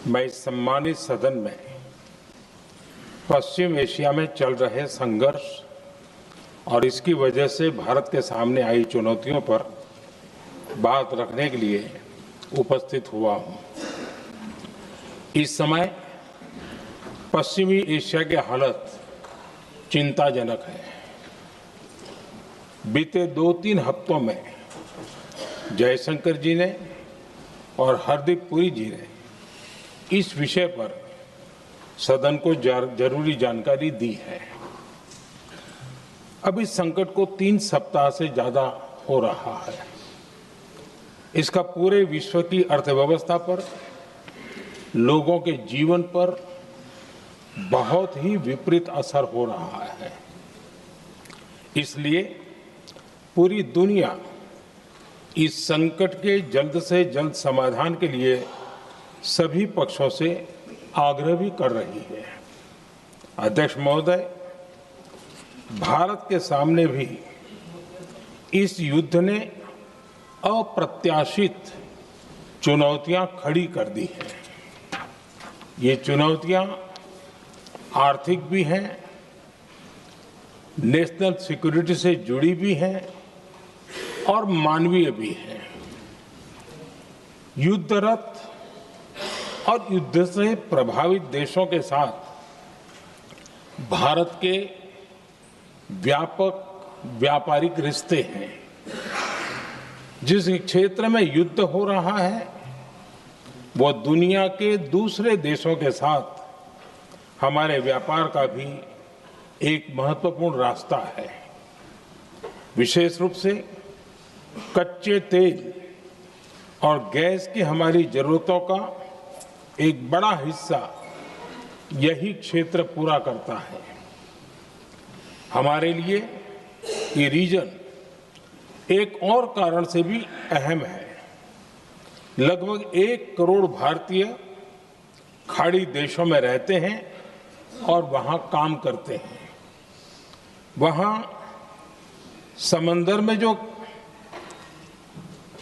मैं इस सम्मानित सदन में पश्चिम एशिया में चल रहे संघर्ष और इसकी वजह से भारत के सामने आई चुनौतियों पर बात रखने के लिए उपस्थित हुआ हूं। इस समय पश्चिमी एशिया की हालत चिंताजनक है। बीते 2-3 हफ्तों में जयशंकर जी ने और हरदीप पुरी जी ने इस विषय पर सदन को जरूरी जानकारी दी है। अब इस संकट को 3 सप्ताह से ज्यादा हो रहा है। इसका पूरे विश्व की अर्थव्यवस्था पर, लोगों के जीवन पर बहुत ही विपरीत असर हो रहा है। इसलिए पूरी दुनिया इस संकट के जल्द से जल्द समाधान के लिए सभी पक्षों से आग्रह भी कर रही है। अध्यक्ष महोदय, भारत के सामने भी इस युद्ध ने अप्रत्याशित चुनौतियां खड़ी कर दी हैं। ये चुनौतियां आर्थिक भी हैं, नेशनल सिक्योरिटी से जुड़ी भी हैं और मानवीय भी हैं। युद्धरत और युद्ध से प्रभावित देशों के साथ भारत के व्यापक व्यापारिक रिश्ते हैं। जिस क्षेत्र में युद्ध हो रहा है वो दुनिया के दूसरे देशों के साथ हमारे व्यापार का भी एक महत्वपूर्ण रास्ता है। विशेष रूप से कच्चे तेल और गैस की हमारी जरूरतों का एक बड़ा हिस्सा यही क्षेत्र पूरा करता है। हमारे लिए ये रीजन एक और कारण से भी अहम है। लगभग 1 करोड़ भारतीय खाड़ी देशों में रहते हैं और वहां काम करते हैं। वहां समंदर में जो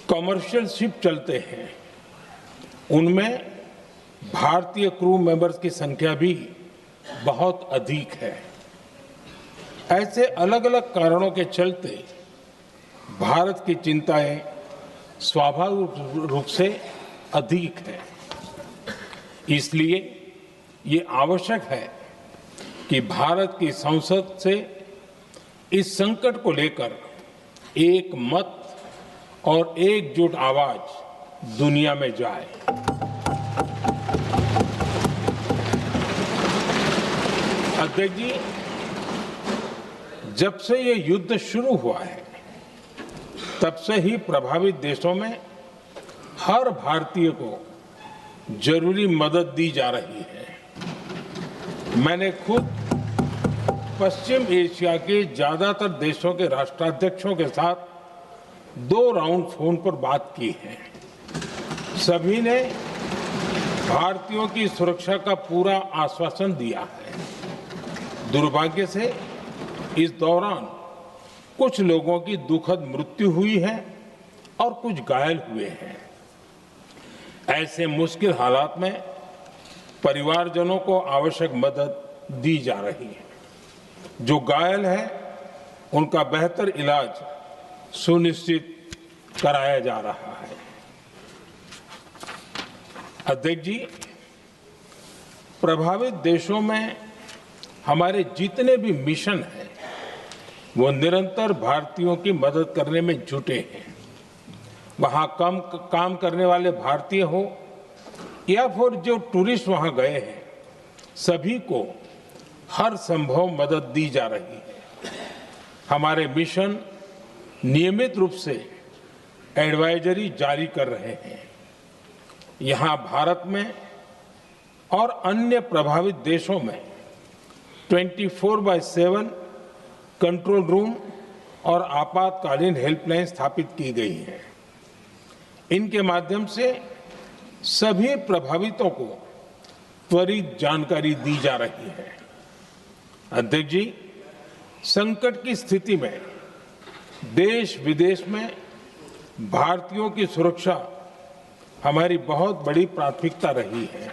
कमर्शियल शिप चलते हैं उनमें भारतीय क्रू मेंबर्स की संख्या भी बहुत अधिक है। ऐसे अलग अलग कारणों के चलते भारत की चिंताएं स्वाभाविक रूप से अधिक है। इसलिए ये आवश्यक है कि भारत की संसद से इस संकट को लेकर एक मत और एकजुट आवाज दुनिया में जाए। अध्यक्ष जी, जब से ये युद्ध शुरू हुआ है तब से ही प्रभावित देशों में हर भारतीय को जरूरी मदद दी जा रही है। मैंने खुद पश्चिम एशिया के ज्यादातर देशों के राष्ट्राध्यक्षों के साथ 2 राउंड फोन पर बात की है। सभी ने भारतीयों की सुरक्षा का पूरा आश्वासन दिया है। दुर्भाग्य से इस दौरान कुछ लोगों की दुखद मृत्यु हुई है और कुछ घायल हुए हैं। ऐसे मुश्किल हालात में परिवारजनों को आवश्यक मदद दी जा रही है। जो घायल हैं उनका बेहतर इलाज सुनिश्चित कराया जा रहा है। अध्यक्ष जी, प्रभावित देशों में हमारे जितने भी मिशन हैं वो निरंतर भारतीयों की मदद करने में जुटे हैं। वहां काम करने वाले भारतीय हो या फिर जो टूरिस्ट वहां गए हैं, सभी को हर संभव मदद दी जा रही है। हमारे मिशन नियमित रूप से एडवाइजरी जारी कर रहे हैं। यहां भारत में और अन्य प्रभावित देशों में 24/7 कंट्रोल रूम और आपातकालीन हेल्पलाइन स्थापित की गई है। इनके माध्यम से सभी प्रभावितों को त्वरित जानकारी दी जा रही है। अध्यक्ष जी, संकट की स्थिति में देश विदेश में भारतीयों की सुरक्षा हमारी बहुत बड़ी प्राथमिकता रही है।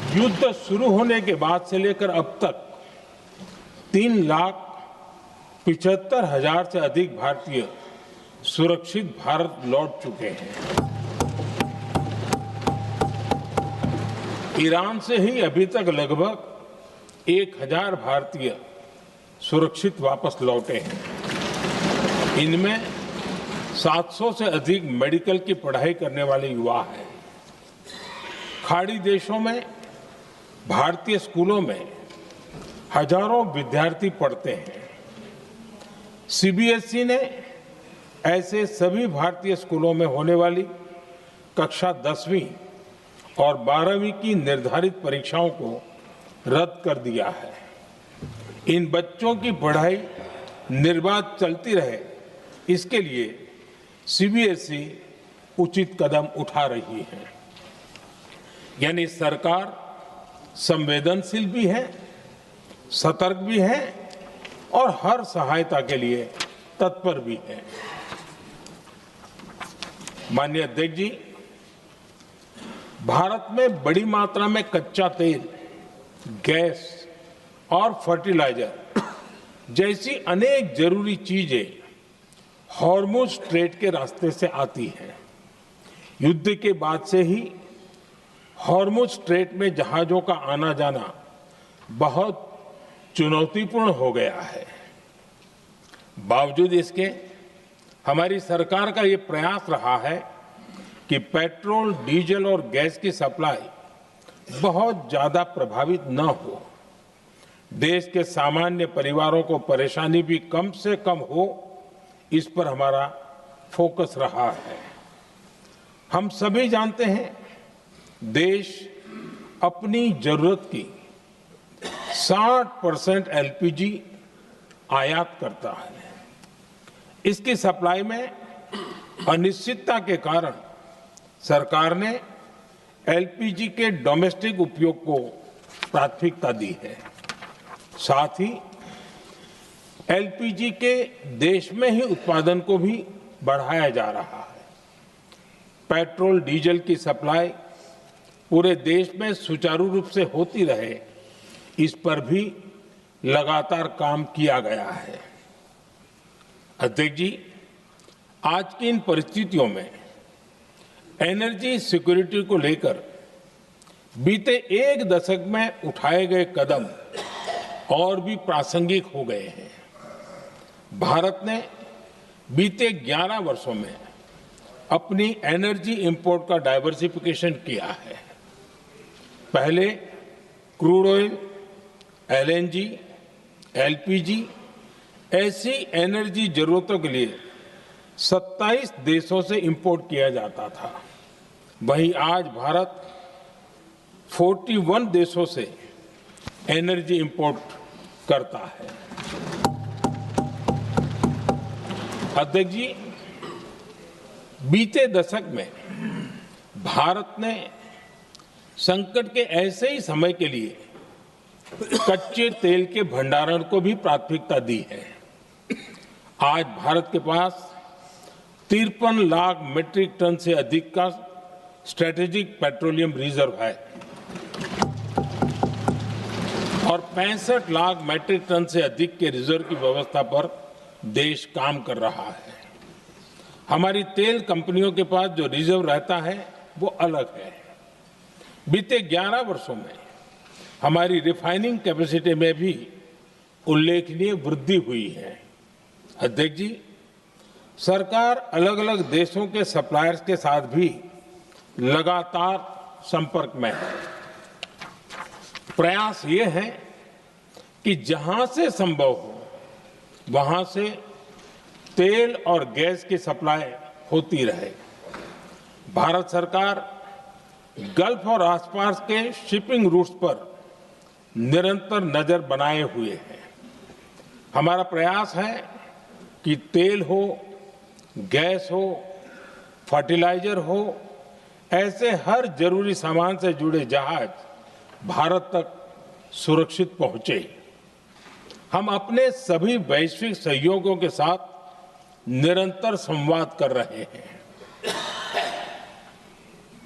युद्ध शुरू होने के बाद से लेकर अब तक 3,75,000 से अधिक भारतीय सुरक्षित भारत लौट चुके हैं। ईरान से ही अभी तक लगभग 1,000 भारतीय सुरक्षित वापस लौटे हैं। इनमें 700 से अधिक मेडिकल की पढ़ाई करने वाले युवा हैं। खाड़ी देशों में भारतीय स्कूलों में हजारों विद्यार्थी पढ़ते हैं। सीबीएसई ने ऐसे सभी भारतीय स्कूलों में होने वाली कक्षा 10वीं और 12वीं की निर्धारित परीक्षाओं को रद्द कर दिया है। इन बच्चों की पढ़ाई निर्बाध चलती रहे, इसके लिए सीबीएसई उचित कदम उठा रही है। यानी सरकार संवेदनशील भी है, सतर्क भी है और हर सहायता के लिए तत्पर भी है। माननीय अध्यक्ष जी, भारत में बड़ी मात्रा में कच्चा तेल, गैस और फर्टिलाइजर जैसी अनेक जरूरी चीजें हॉर्मुज स्ट्रेट के रास्ते से आती हैं। युद्ध के बाद से ही हॉर्मुज स्ट्रेट में जहाजों का आना जाना बहुत चुनौतीपूर्ण हो गया है। बावजूद इसके हमारी सरकार का ये प्रयास रहा है कि पेट्रोल, डीजल और गैस की सप्लाई बहुत ज्यादा प्रभावित न हो। देश के सामान्य परिवारों को परेशानी भी कम से कम हो, इस पर हमारा फोकस रहा है। हम सभी जानते हैं, देश अपनी जरूरत की 60% एलपीजी आयात करता है। इसकी सप्लाई में अनिश्चितता के कारण सरकार ने एलपीजी के डोमेस्टिक उपयोग को प्राथमिकता दी है। साथ ही एलपीजी के देश में ही उत्पादन को भी बढ़ाया जा रहा है। पेट्रोल, डीजल की सप्लाई पूरे देश में सुचारू रूप से होती रहे, इस पर भी लगातार काम किया गया है। अध्यक्ष जी, आज की इन परिस्थितियों में एनर्जी सिक्योरिटी को लेकर बीते एक दशक में उठाए गए कदम और भी प्रासंगिक हो गए हैं। भारत ने बीते 11 वर्षों में अपनी एनर्जी इंपोर्ट का डाइवर्सिफिकेशन किया है। पहले क्रूड ऑयल, एलएनजी, एलपीजी ऐसी एनर्जी जरूरतों के लिए 27 देशों से इंपोर्ट किया जाता था। वहीं आज भारत 41 देशों से एनर्जी इंपोर्ट करता है। अध्यक्ष जी, बीते दशक में भारत ने संकट के ऐसे ही समय के लिए कच्चे तेल के भंडारण को भी प्राथमिकता दी है। आज भारत के पास 53 लाख मीट्रिक टन से अधिक का स्ट्रेटेजिक पेट्रोलियम रिजर्व है और 65 लाख मीट्रिक टन से अधिक के रिजर्व की व्यवस्था पर देश काम कर रहा है। हमारी तेल कंपनियों के पास जो रिजर्व रहता है वो अलग है। बीते 11 वर्षों में हमारी रिफाइनिंग कैपेसिटी में भी उल्लेखनीय वृद्धि हुई है। अध्यक्ष जी, सरकार अलग अलग देशों के सप्लायर्स के साथ भी लगातार संपर्क में है। प्रयास ये है कि जहां से संभव हो वहां से तेल और गैस की सप्लाई होती रहे। भारत सरकार गल्फ और आसपास के शिपिंग रूट्स पर निरंतर नजर बनाए हुए है। हमारा प्रयास है कि तेल हो, गैस हो, फर्टिलाइजर हो, ऐसे हर जरूरी सामान से जुड़े जहाज भारत तक सुरक्षित पहुंचे। हम अपने सभी वैश्विक सहयोगियों के साथ निरंतर संवाद कर रहे हैं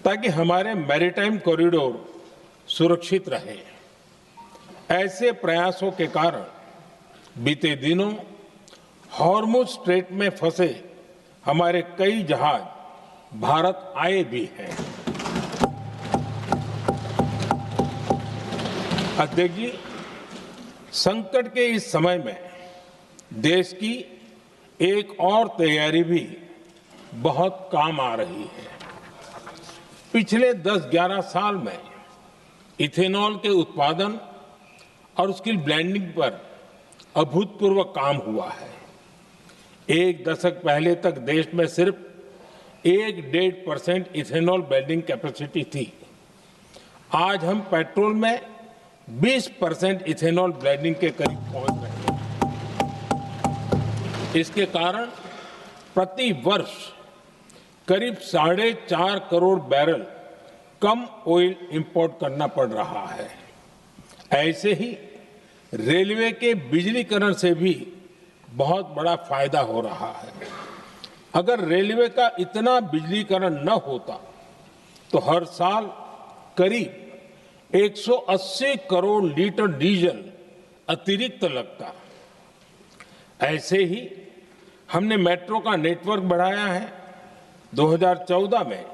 ताकि हमारे मैरीटाइम कॉरिडोर सुरक्षित रहे। ऐसे प्रयासों के कारण बीते दिनों हॉर्मुज स्ट्रेट में फंसे हमारे कई जहाज भारत आए भी हैं। अध्यक्ष जी, संकट के इस समय में देश की एक और तैयारी भी बहुत काम आ रही है। पिछले 10-11 साल में इथेनॉल के उत्पादन और उसकी ब्लेंडिंग पर अभूतपूर्व काम हुआ है। एक दशक पहले तक देश में सिर्फ 1-1.5% इथेनॉल ब्लेंडिंग कैपेसिटी थी। आज हम पेट्रोल में 20% इथेनॉल ब्लेंडिंग के करीब पहुंच रहे हैं। इसके कारण प्रति वर्ष करीब 4.5 करोड़ बैरल कम ऑयल इंपोर्ट करना पड़ रहा है। ऐसे ही रेलवे के बिजलीकरण से भी बहुत बड़ा फायदा हो रहा है। अगर रेलवे का इतना बिजलीकरण न होता तो हर साल करीब 180 करोड़ लीटर डीजल अतिरिक्त लगता। ऐसे ही हमने मेट्रो का नेटवर्क बढ़ाया है। 2014 में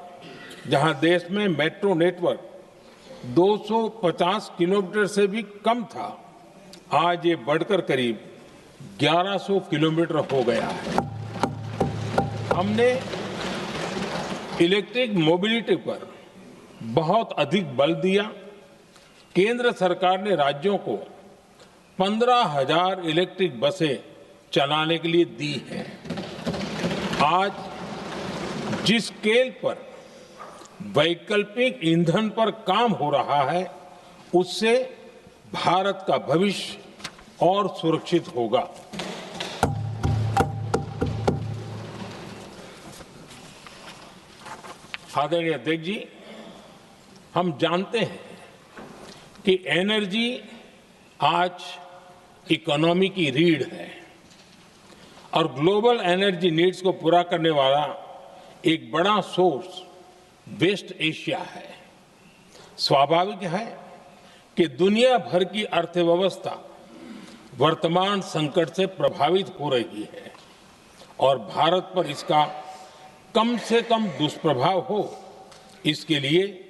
जहां देश में मेट्रो नेटवर्क 250 किलोमीटर से भी कम था, आज ये बढ़कर करीब 1100 किलोमीटर हो गया है। हमने इलेक्ट्रिक मोबिलिटी पर बहुत अधिक बल दिया। केंद्र सरकार ने राज्यों को 15,000 इलेक्ट्रिक बसें चलाने के लिए दी हैं। आज जिस स्केल पर वैकल्पिक ईंधन पर काम हो रहा है, उससे भारत का भविष्य और सुरक्षित होगा। आदरणीय अध्यक्ष जी, हम जानते हैं कि एनर्जी आज इकोनॉमी की रीढ़ है और ग्लोबल एनर्जी नीड्स को पूरा करने वाला एक बड़ा सोर्स वेस्ट एशिया है। स्वाभाविक है कि दुनिया भर की अर्थव्यवस्था वर्तमान संकट से प्रभावित हो रही है और भारत पर इसका कम से कम दुष्प्रभाव हो, इसके लिए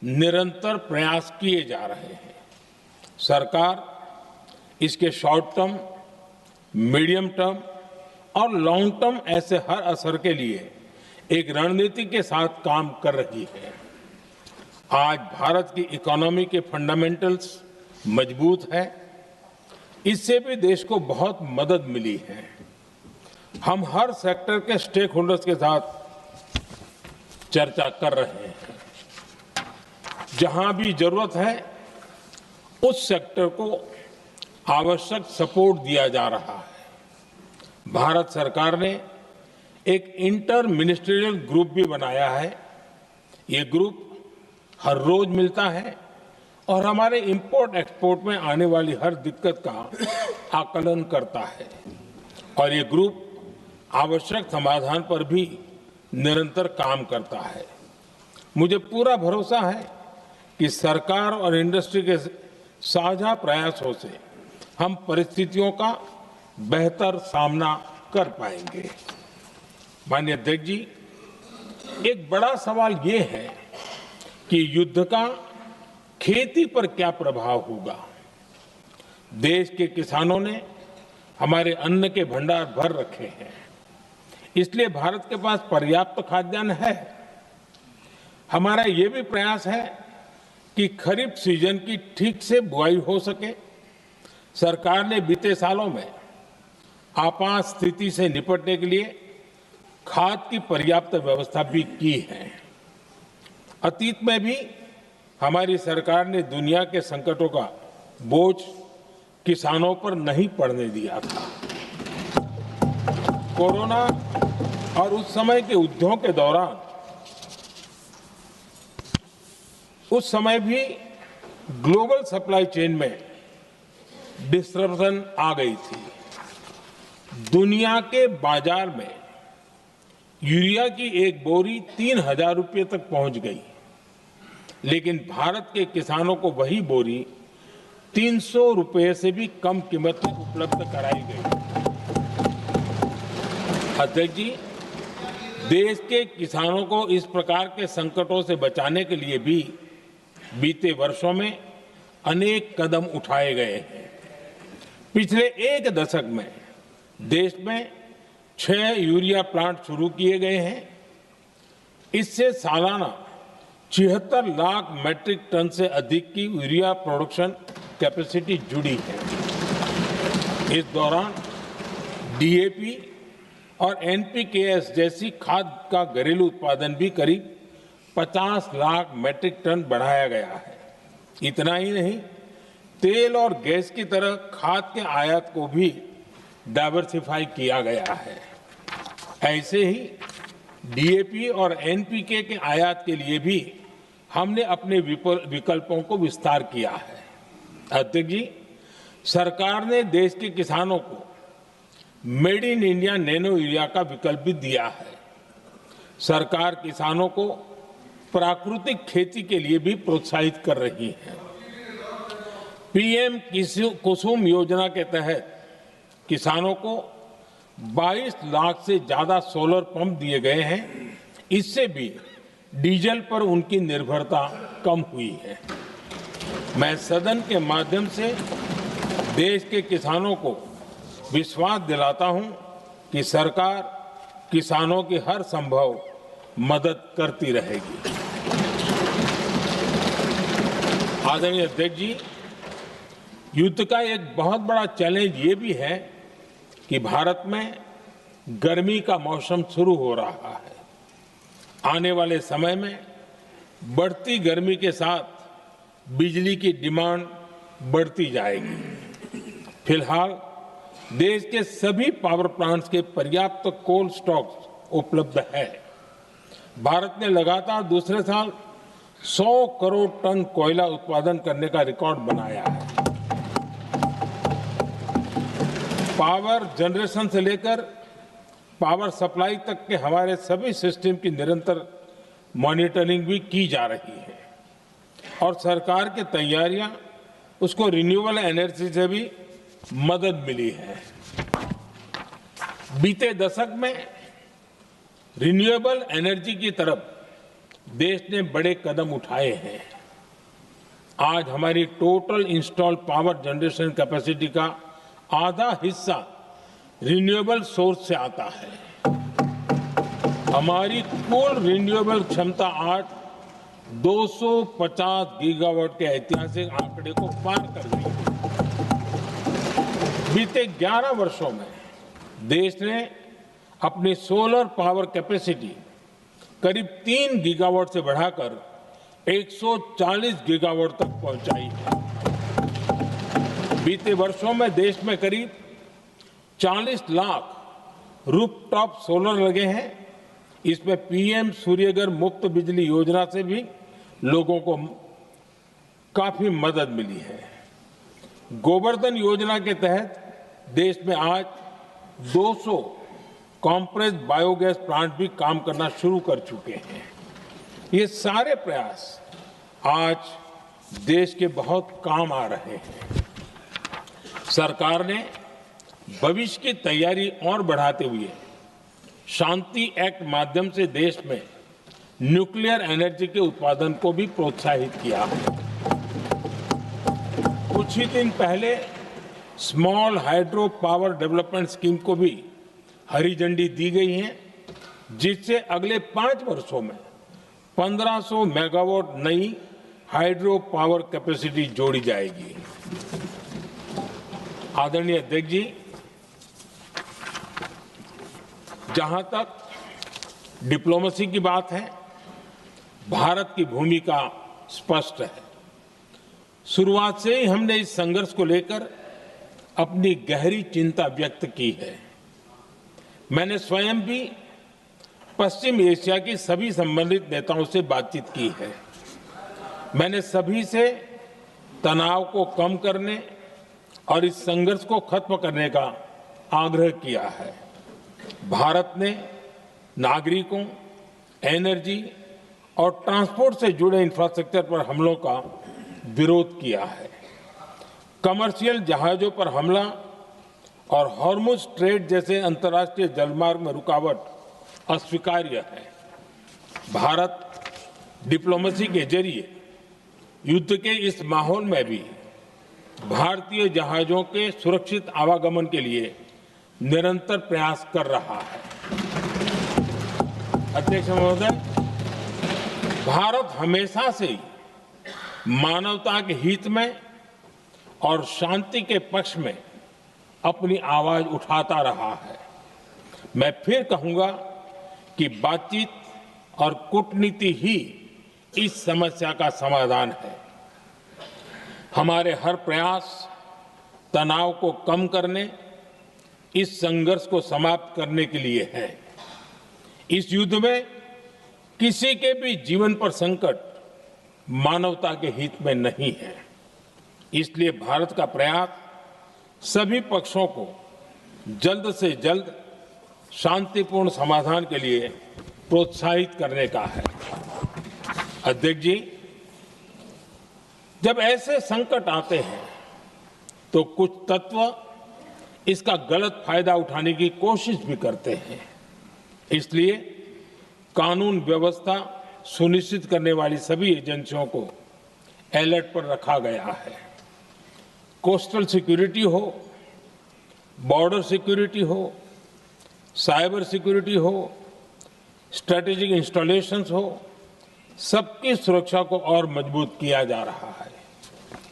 निरंतर प्रयास किए जा रहे हैं। सरकार इसके शॉर्ट टर्म, मीडियम टर्म और लॉन्ग टर्म ऐसे हर असर के लिए एक रणनीति के साथ काम कर रही है। आज भारत की इकोनॉमी के फंडामेंटल्स मजबूत है। इससे भी देश को बहुत मदद मिली है। हम हर सेक्टर के स्टेक होल्डर्स के साथ चर्चा कर रहे हैं। जहां भी जरूरत है उस सेक्टर को आवश्यक सपोर्ट दिया जा रहा है। भारत सरकार ने एक इंटर मिनिस्ट्रियल ग्रुप भी बनाया है। ये ग्रुप हर रोज मिलता है और हमारे इंपोर्ट एक्सपोर्ट में आने वाली हर दिक्कत का आकलन करता है और ये ग्रुप आवश्यक समाधान पर भी निरंतर काम करता है। मुझे पूरा भरोसा है कि सरकार और इंडस्ट्री के साझा प्रयासों से हम परिस्थितियों का बेहतर सामना कर पाएंगे। माननीय अध्यक्ष जी, एक बड़ा सवाल ये है कि युद्ध का खेती पर क्या प्रभाव होगा। देश के किसानों ने हमारे अन्न के भंडार भर रखे हैं, इसलिए भारत के पास पर्याप्त खाद्यान्न है। हमारा ये भी प्रयास है कि खरीफ सीजन की ठीक से बुआई हो सके। सरकार ने बीते सालों में आपात स्थिति से निपटने के लिए खाद की पर्याप्त व्यवस्था भी की है। अतीत में भी हमारी सरकार ने दुनिया के संकटों का बोझ किसानों पर नहीं पड़ने दिया था। कोरोना और उस समय के उद्योग के दौरान उस समय भी ग्लोबल सप्लाई चेन में डिस्ट्रप्शन आ गई थी। दुनिया के बाजार में यूरिया की एक बोरी 3,000 रुपये तक पहुंच गई। लेकिन भारत के किसानों को वही बोरी 300 रुपए से भी कम कीमत में उपलब्ध कराई गई। अध्यक्ष जी, देश के किसानों को इस प्रकार के संकटों से बचाने के लिए भी बीते वर्षों में अनेक कदम उठाए गए हैं। पिछले एक दशक में देश में 6 यूरिया प्लांट शुरू किए गए हैं। इससे सालाना 76 लाख मैट्रिक टन से अधिक की यूरिया प्रोडक्शन कैपेसिटी जुड़ी है। इस दौरान डीएपी और एनपीकेएस जैसी खाद का घरेलू उत्पादन भी करीब 50 लाख मैट्रिक टन बढ़ाया गया है। इतना ही नहीं, तेल और गैस की तरह खाद के आयात को भी डाइवर्सिफाई किया गया है। ऐसे ही डीएपी और एनपीके के आयात के लिए भी हमने अपने विकल्पों को विस्तार किया है। अध्यक्ष जी, सरकार ने देश के किसानों को made in India nano urea का विकल्प भी दिया है। सरकार किसानों को प्राकृतिक खेती के लिए भी प्रोत्साहित कर रही है। पीएम कुसुम योजना के तहत किसानों को 22 लाख से ज्यादा सोलर पंप दिए गए हैं। इससे भी डीजल पर उनकी निर्भरता कम हुई है। मैं सदन के माध्यम से देश के किसानों को विश्वास दिलाता हूं कि सरकार किसानों की हर संभव मदद करती रहेगी। आदरणीय अध्यक्ष जी, युद्ध का एक बहुत बड़ा चैलेंज ये भी है कि भारत में गर्मी का मौसम शुरू हो रहा है। आने वाले समय में बढ़ती गर्मी के साथ बिजली की डिमांड बढ़ती जाएगी। फिलहाल देश के सभी पावर प्लांट्स के पर्याप्त कोल स्टॉक्स उपलब्ध है। भारत ने लगातार दूसरे साल 100 करोड़ टन कोयला उत्पादन करने का रिकॉर्ड बनाया है। पावर जनरेशन से लेकर पावर सप्लाई तक के हमारे सभी सिस्टम की निरंतर मॉनिटरिंग भी की जा रही है और सरकार की तैयारियां उसको रिन्यूएबल एनर्जी से भी मदद मिली है। बीते दशक में रिन्यूएबल एनर्जी की तरफ देश ने बड़े कदम उठाए हैं। आज हमारी total install power generation capacity का आधा हिस्सा रिन्यूएबल सोर्स से आता है। हमारी कुल रिन्यूएबल क्षमता आज 250 गीगावाट के ऐतिहासिक आंकड़े को पार कर गई है। बीते 11 वर्षों में देश ने अपनी सोलर पावर कैपेसिटी करीब 3 गीगावाट से बढ़ाकर 140 गीगावाट तक पहुंचाई है। बीते वर्षों में देश में करीब 40 लाख रूफटॉप सोलर लगे हैं। इसमें पीएम सूर्यघर मुफ्त बिजली योजना से भी लोगों को काफी मदद मिली है। गोवर्धन योजना के तहत देश में आज 200 कॉम्प्रेस्ड बायोगैस प्लांट भी काम करना शुरू कर चुके हैं। ये सारे प्रयास आज देश के बहुत काम आ रहे हैं। सरकार ने भविष्य की तैयारी और बढ़ाते हुए शांति एक्ट माध्यम से देश में न्यूक्लियर एनर्जी के उत्पादन को भी प्रोत्साहित किया है। कुछ ही दिन पहले small hydro power development scheme को भी हरी झंडी दी गई है, जिससे अगले 5 वर्षों में 1500 मेगावाट नई हाइड्रो पावर कैपेसिटी जोड़ी जाएगी। आदरणीय अध्यक्ष जी, जहां तक डिप्लोमेसी की बात है, भारत की भूमिका स्पष्ट है। शुरुआत से ही हमने इस संघर्ष को लेकर अपनी गहरी चिंता व्यक्त की है। मैंने स्वयं भी पश्चिम एशिया की सभी संबंधित नेताओं से बातचीत की है। मैंने सभी से तनाव को कम करने और इस संघर्ष को खत्म करने का आग्रह किया है। भारत ने नागरिकों, एनर्जी और ट्रांसपोर्ट से जुड़े इंफ्रास्ट्रक्चर पर हमलों का विरोध किया है। कमर्शियल जहाजों पर हमला और हॉर्मुज स्ट्रेट जैसे अंतर्राष्ट्रीय जलमार्ग में रुकावट अस्वीकार्य है। भारत डिप्लोमेसी के जरिए युद्ध के इस माहौल में भी भारतीय जहाजों के सुरक्षित आवागमन के लिए निरंतर प्रयास कर रहा है। अध्यक्ष महोदय, भारत हमेशा से ही मानवता के हित में और शांति के पक्ष में अपनी आवाज उठाता रहा है। मैं फिर कहूंगा कि बातचीत और कूटनीति ही इस समस्या का समाधान है। हमारे हर प्रयास तनाव को कम करने, इस संघर्ष को समाप्त करने के लिए है। इस युद्ध में किसी के भी जीवन पर संकट मानवता के हित में नहीं है। इसलिए भारत का प्रयास सभी पक्षों को जल्द से जल्द शांतिपूर्ण समाधान के लिए प्रोत्साहित करने का है। अध्यक्ष जी, जब ऐसे संकट आते हैं तो कुछ तत्व इसका गलत फायदा उठाने की कोशिश भी करते हैं। इसलिए कानून व्यवस्था सुनिश्चित करने वाली सभी एजेंसियों को अलर्ट पर रखा गया है। कोस्टल सिक्योरिटी हो, बॉर्डर सिक्योरिटी हो, साइबर सिक्योरिटी हो, स्ट्रेटेजिक इंस्टॉलेशंस हो, सबकी सुरक्षा को और मजबूत किया जा रहा है।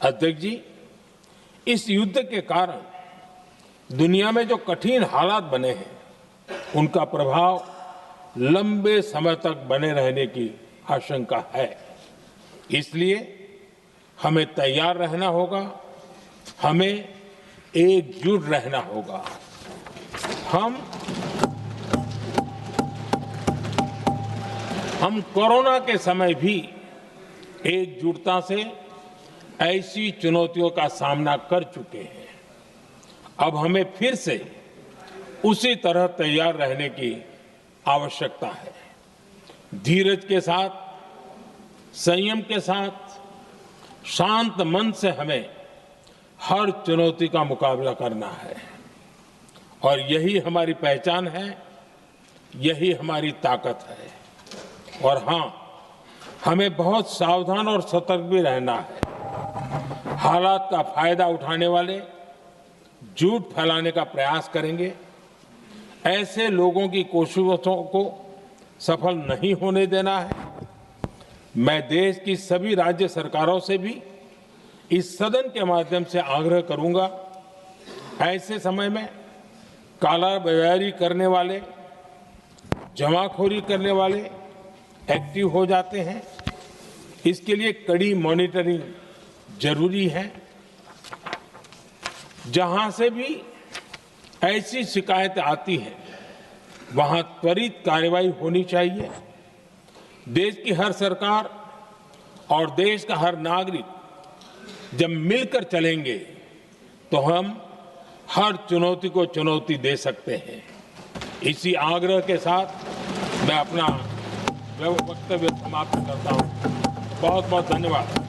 अध्यक्ष जी, इस युद्ध के कारण दुनिया में जो कठिन हालात बने हैं, उनका प्रभाव लंबे समय तक बने रहने की आशंका है। इसलिए हमें तैयार रहना होगा, हमें एकजुट रहना होगा। हम कोरोना के समय भी एकजुटता से ऐसी चुनौतियों का सामना कर चुके हैं। अब हमें फिर से उसी तरह तैयार रहने की आवश्यकता है। धीरज के साथ, संयम के साथ, शांत मन से हमें हर चुनौती का मुकाबला करना है और यही हमारी पहचान है, यही हमारी ताकत है। और हां, हमें बहुत सावधान और सतर्क भी रहना है। हालात का फायदा उठाने वाले झूठ फैलाने का प्रयास करेंगे, ऐसे लोगों की कोशिशों को सफल नहीं होने देना है। मैं देश की सभी राज्य सरकारों से भी इस सदन के माध्यम से आग्रह करूंगा, ऐसे समय में कालाबाजारी करने वाले, जमाखोरी करने वाले एक्टिव हो जाते हैं। इसके लिए कड़ी मॉनिटरिंग जरूरी है। जहां से भी ऐसी शिकायतें आती हैं, वहां त्वरित कार्रवाई होनी चाहिए। देश की हर सरकार और देश का हर नागरिक जब मिलकर चलेंगे तो हम हर चुनौती को चुनौती दे सकते हैं। इसी आग्रह के साथ मैं अपना वक्तव्य समाप्त करता हूं। बहुत बहुत धन्यवाद।